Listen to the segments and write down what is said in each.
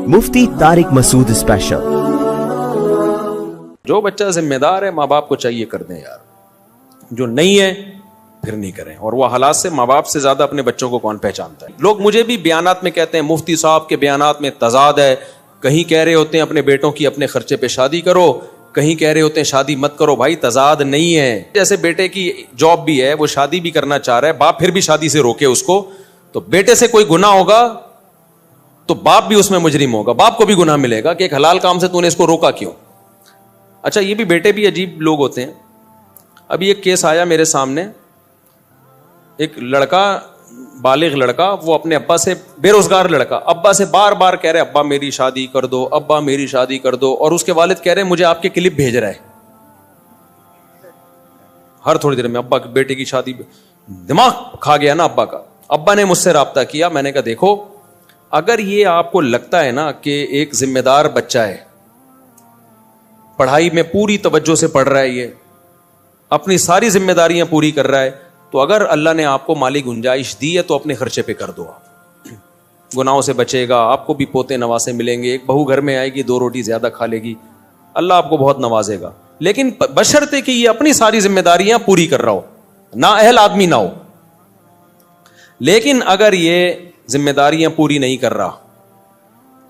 मुफ्ती Tariq Masood special. जो बच्चा जिम्मेदार है माँ बाप को चाहिए कर दें यार, जो नहीं है फिर नहीं करें। और वो हालात से माँ बाप से ज्यादा अपने बच्चों को कौन पहचानता है। लोग मुझे भी बयानात में कहते हैं मुफ्ती साहब के बयानात में तजाद है, कहीं कह रहे होते हैं अपने बेटों की अपने खर्चे पे शादी करो, कहीं कह रहे होते हैं शादी मत करो। भाई तजाद नहीं है। जैसे बेटे की जॉब भी है, वो शादी भी करना चाह रहा है, बाप फिर भी शादी से रोके उसको, तो बेटे से कोई गुनाह होगा तो बाप भी उसमें मुजरिम होगा, बाप को भी गुनाह मिलेगा कि एक हलाल काम से तूने इसको रोका क्यों। अच्छा, ये भी बेटे भी अजीब लोग होते हैं। अभी एक केस आया मेरे सामने, एक लड़का, बालिग लड़का, वो अपने अब्बा से, बेरोजगार लड़का, अब्बा से बार बार कह रहे अब्बा मेरी शादी कर दो, अब्बा मेरी शादी कर दो। और उसके वालिद कह रहे मुझे आपके क्लिप भेज रहा है हर थोड़ी देर में, अब्बा की बेटे की शादी। दिमाग खा गया ना अब्बा का। अब्बा ने मुझसे राब्ता किया, मैंने कहा देखो, अगर ये आपको लगता है ना कि एक जिम्मेदार बच्चा है, पढ़ाई में पूरी तवज्जो से पढ़ रहा है, ये अपनी सारी जिम्मेदारियां पूरी कर रहा है, तो अगर अल्लाह ने आपको माली गुंजाइश दी है तो अपने खर्चे पे कर दो। आप गुनाहों से बचेगा, आपको भी पोते नवासे मिलेंगे, एक बहू घर में आएगी, 2 रोटी ज्यादा खा लेगी, अल्लाह आपको बहुत नवाजेगा। लेकिन बशर्ते कि ये अपनी सारी जिम्मेदारियां पूरी कर रहा हो, ना अहल आदमी ना हो। लेकिन अगर ये जिम्मेदारियां पूरी नहीं कर रहा,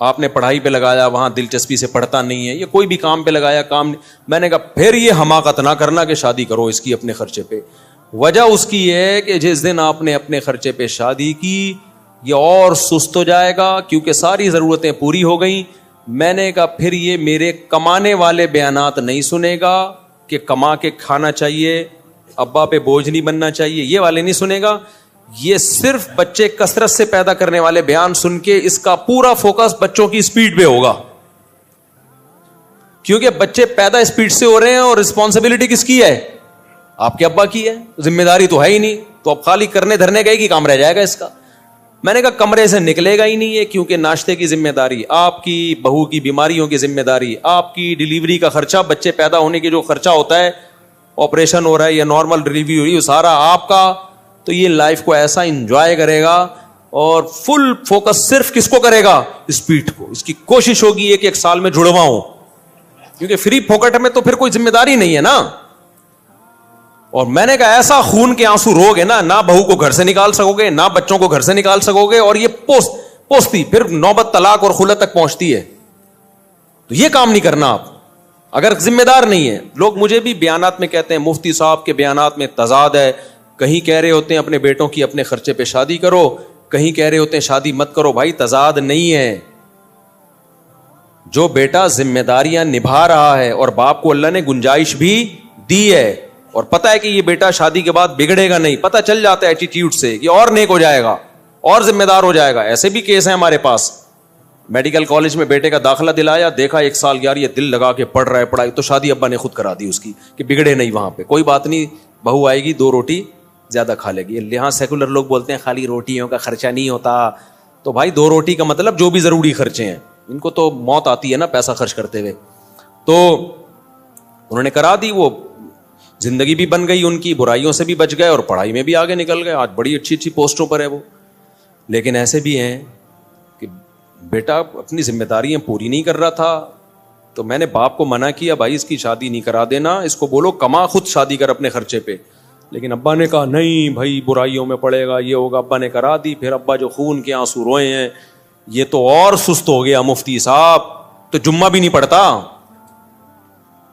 आपने पढ़ाई पे लगाया, वहां दिलचस्पी से पढ़ता नहीं है, ये कोई भी काम पे लगाया, काम नहीं, मैंने कहा फिर ये हमाकत ना करना कि शादी करो इसकी अपने खर्चे पे। वजह उसकी है कि जिस दिन आपने अपने खर्चे पे शादी की, ये और सुस्त हो जाएगा क्योंकि सारी जरूरतें पूरी हो गई। मैंने कहा फिर ये मेरे कमाने वाले बयानात नहीं सुनेगा कि कमा के खाना चाहिए, अब्बा पे बोझ नहीं बनना चाहिए, ये वाले नहीं सुनेगा। ये सिर्फ बच्चे कसरत से पैदा करने वाले बयान सुन के इसका पूरा फोकस बच्चों की स्पीड पे होगा, क्योंकि बच्चे पैदा स्पीड से हो रहे हैं। और रिस्पॉन्सिबिलिटी किसकी है? आपके अब्बा की है, जिम्मेदारी तो है ही नहीं। तो अब खाली करने धरने का ही काम रह जाएगा इसका। मैंने कहा कमरे से निकलेगा ही नहीं है, क्योंकि नाश्ते की जिम्मेदारी आपकी, बहू की बीमारियों की जिम्मेदारी आपकी, डिलीवरी का खर्चा, बच्चे पैदा होने की जो खर्चा होता है, ऑपरेशन हो रहा है या नॉर्मल डिलीवरी हो रही है, सारा आपका। तो ये लाइफ को ऐसा एंजॉय करेगा और फुल फोकस सिर्फ किसको करेगा? स्पीड को। इसकी कोशिश होगी कि 1 साल में जुड़वा हो, क्योंकि फ्री फोकट में तो फिर कोई जिम्मेदारी नहीं है ना। और मैंने कहा ऐसा खून के आंसू रोगे ना, ना बहू को घर से निकाल सकोगे, ना बच्चों को घर से निकाल सकोगे, और ये पोस्ती फिर नौबत तलाक और खुलत तक पहुंचती है। तो ये काम नहीं करना आप अगर जिम्मेदार नहीं है। लोग मुझे भी बयानात में कहते हैं मुफ्ती साहब के बयानात में तजाद है, कहीं कह रहे होते हैं अपने बेटों की अपने खर्चे पे शादी करो, कहीं कह रहे होते हैं शादी मत करो। भाई तजाद नहीं है। जो बेटा जिम्मेदारियां निभा रहा है और बाप को अल्लाह ने गुंजाइश भी दी है, और पता है कि ये बेटा शादी के बाद बिगड़ेगा नहीं, पता चल जाता है एटीट्यूड से कि और नेक हो जाएगा और जिम्मेदार हो जाएगा। ऐसे भी केस हैं हमारे पास। मेडिकल कॉलेज में बेटे का दाखिला दिलाया, देखा 1 साल यार ये दिल लगा के पढ़ रहा है पढ़ाई, तो शादी अब्बा ने खुद करा दी उसकी कि बिगड़े नहीं वहां पे। कोई बात नहीं, बहू आएगी 2 रोटी ज्यादा खा लेगी। यहां सेकुलर लोग बोलते हैं खाली रोटियों का खर्चा नहीं होता। तो भाई 2 रोटी का मतलब जो भी जरूरी खर्चे हैं, इनको तो मौत आती है ना पैसा खर्च करते हुए। तो उन्होंने करा दी, वो जिंदगी भी बन गई उनकी, बुराइयों से भी बच गए और पढ़ाई में भी आगे निकल गए। आज बड़ी अच्छी अच्छी पोस्टों पर है वो। लेकिन ऐसे भी हैं कि बेटा अपनी जिम्मेदारियां पूरी नहीं कर रहा था, तो मैंने बाप को मना किया, भाई इसकी शादी नहीं करा देना, इसको बोलो कमा, खुद शादी कर अपने खर्चे पे। लेकिन अब्बा ने कहा नहीं भाई बुराइयों में पड़ेगा, ये होगा। अब्बा ने करा दी। फिर अब्बा जो खून के आंसू रोए हैं, ये तो और सुस्त हो गया मुफ्ती साहब, तो जुम्मा भी नहीं पढ़ता,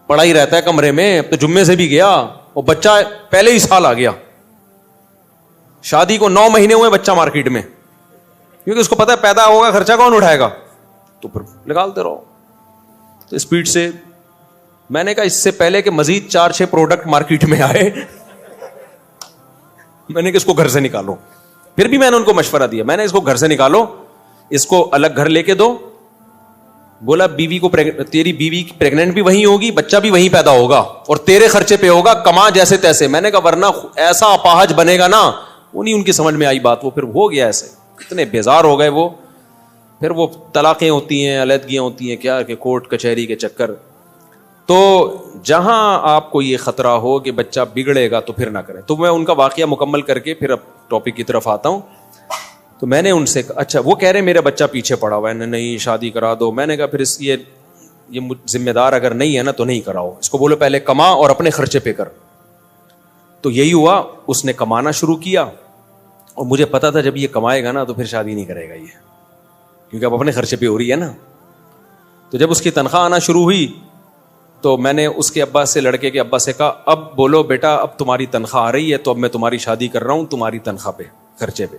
पड़ा ही रहता है कमरे में। अब तो जुम्मे से भी गया, और बच्चा पहले ही साल आ गया। शादी को 9 महीने हुए बच्चा मार्केट में, क्योंकि उसको पता है पैदा होगा, खर्चा कौन उठाएगा, तो फिर निकालते रहो। तो स्पीड से मैंने कहा इससे पहले कि मजीद 4-6 प्रोडक्ट मार्केट में आए, मैंने कि इसको घर से निकालो। फिर भी मैंने उनको मशवरा दिया, मैंने इसको घर से निकालो, इसको अलग घर लेके दो। बोला बीवी को, तेरी बीवी प्रेग्नेंट भी वहीं होगी, बच्चा भी वहीं पैदा होगा, और तेरे खर्चे पे होगा, कमा जैसे तैसे। मैंने कहा वरना ऐसा अपाहज बनेगा ना। उन्हीं उनकी समझ में आई बात, वो फिर हो गया ऐसे। इतने बेजार हो गए वो। फिर वो तलाकें होती हैं, अलहदगियां होती हैं, क्या कि कोर्ट कचहरी के चक्कर। तो जहां आपको ये खतरा हो कि बच्चा बिगड़ेगा तो फिर ना करें। तो मैं उनका वाकया मुकम्मल करके फिर अब टॉपिक की तरफ आता हूं। تو میں نے ان سے اچھا وہ کہہ رہے میرا بچہ پیچھے پڑا ہوا ہے, نہیں شادی کرا دو. میں نے کہا پھر یہ ذمہ دار اگر نہیں ہے نا تو نہیں کراؤ, اس کو بولو پہلے کما اور اپنے خرچے پہ کر. تو یہی ہوا, اس نے کمانا شروع کیا, اور مجھے پتا تھا جب یہ کمائے گا نا تو پھر شادی نہیں کرے گا یہ, کیونکہ اب اپنے خرچے پہ ہو رہی ہے نا. تو جب اس کی تنخواہ آنا شروع ہوئی تو میں نے اس کے ابا سے, لڑکے کے ابا سے کہا اب بولو بیٹا اب تمہاری تنخواہ آ رہی ہے تو اب میں تمہاری شادی کر رہا ہوں تمہاری تنخواہ پہ, خرچے پہ.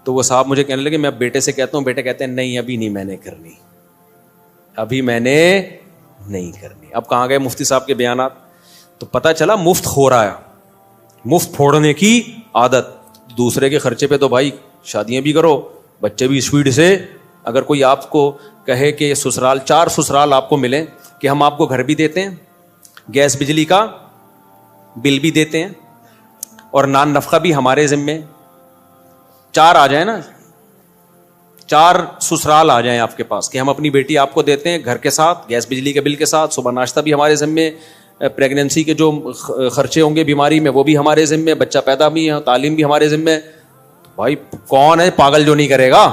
تو وہ صاحب مجھے کہنے لگے, میں بیٹے سے کہتا ہوں, بیٹے کہتے ہیں نہیں ابھی نہیں میں نے کرنی, ابھی میں نے نہیں کرنی. اب کہاں گئے مفتی صاحب کے بیانات؟ تو پتہ چلا مفت ہو رہا ہے, مفت پھوڑنے کی عادت. دوسرے کے خرچے پہ تو بھائی شادیاں بھی کرو, بچے بھی اسپیڈ سے. اگر کوئی آپ کو کہے کہ سسرال 4 سسرال آپ کو ملیں کہ ہم آپ کو گھر بھی دیتے ہیں, گیس بجلی کا بل بھی دیتے ہیں, اور نان نفقہ بھی ہمارے ذمے, 4 آ جائیں نا, 4 سسرال آ جائیں آپ کے پاس کہ ہم اپنی بیٹی آپ کو دیتے ہیں گھر کے ساتھ, گیس بجلی کے بل کے ساتھ, صبح ناشتہ بھی ہمارے ذمے, پریگنینسی کے جو خرچے ہوں گے بیماری میں وہ بھی ہمارے ذمے, بچہ پیدا بھی ہے, تعلیم بھی ہمارے ذمے. بھائی کون ہے پاگل جو نہیں کرے گا؟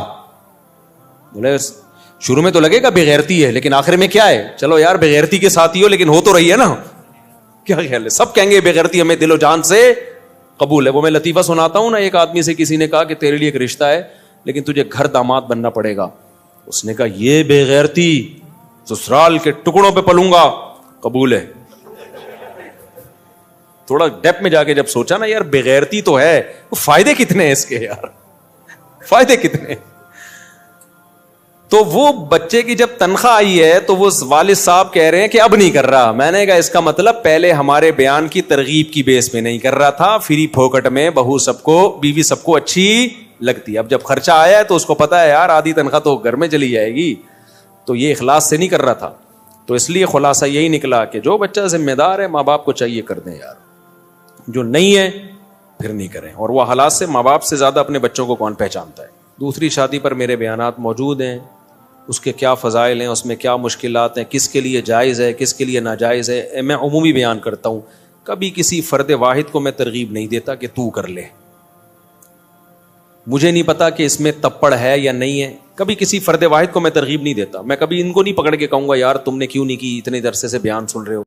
بولے شروع میں تو لگے گا بےغیرتی ہے, لیکن آخر میں کیا ہے, چلو یار بےغیرتی کے ساتھ ہی ہو لیکن ہو تو رہی ہے نا. کیا خیال ہے؟ سب کہیں گے بےغیرتی ہمیں دل و جان سے قبول ہے. وہ میں لطیفہ سناتا ہوں نا, ایک آدمی سے کسی نے کہا کہ تیرے لیے ایک رشتہ ہے لیکن تجھے گھر داماد بننا پڑے گا. اس نے کہا یہ بےغیرتی سسرال کے ٹکڑوں پہ پلوں گا, قبول ہے. تھوڑا ڈیپ میں جا کے جب سوچا نا یار بےغیرتی تو ہے, فائدے کتنے ہیں اس کے یار, فائدے کتنے. تو وہ بچے کی جب تنخواہ آئی ہے تو وہ والد صاحب کہہ رہے ہیں کہ اب نہیں کر رہا. میں نے کہا اس کا مطلب پہلے ہمارے بیان کی ترغیب کی بیس پہ نہیں کر رہا تھا, فری پھوکٹ میں بہو سب کو, بیوی سب کو اچھی لگتی ہے. اب جب خرچہ آیا ہے تو اس کو پتا ہے یار آدھی تنخواہ تو گھر میں چلی جائے گی, تو یہ اخلاص سے نہیں کر رہا تھا. تو اس لیے خلاصہ یہی نکلا کہ جو بچہ ذمہ دار ہے ماں باپ کو چاہیے کر دیں یار, جو نہیں ہے پھر نہیں کریں. اور وہ حالات سے ماں باپ سے زیادہ اپنے بچوں کو کون پہچانتا ہے. دوسری شادی پر میرے بیانات موجود ہیں, اس کے کیا فضائل ہیں, اس میں کیا مشکلات ہیں, کس کے لیے جائز ہے کس کے لیے ناجائز ہے. میں عمومی بیان کرتا ہوں, کبھی کسی فرد واحد کو میں ترغیب نہیں دیتا کہ تو کر لے. مجھے نہیں پتا کہ اس میں تپڑ ہے یا نہیں ہے, کبھی کسی فرد واحد کو میں ترغیب نہیں دیتا. میں کبھی ان کو نہیں پکڑ کے کہوں گا یار تم نے کیوں نہیں کی, اتنے عرصے سے بیان سن رہے ہو.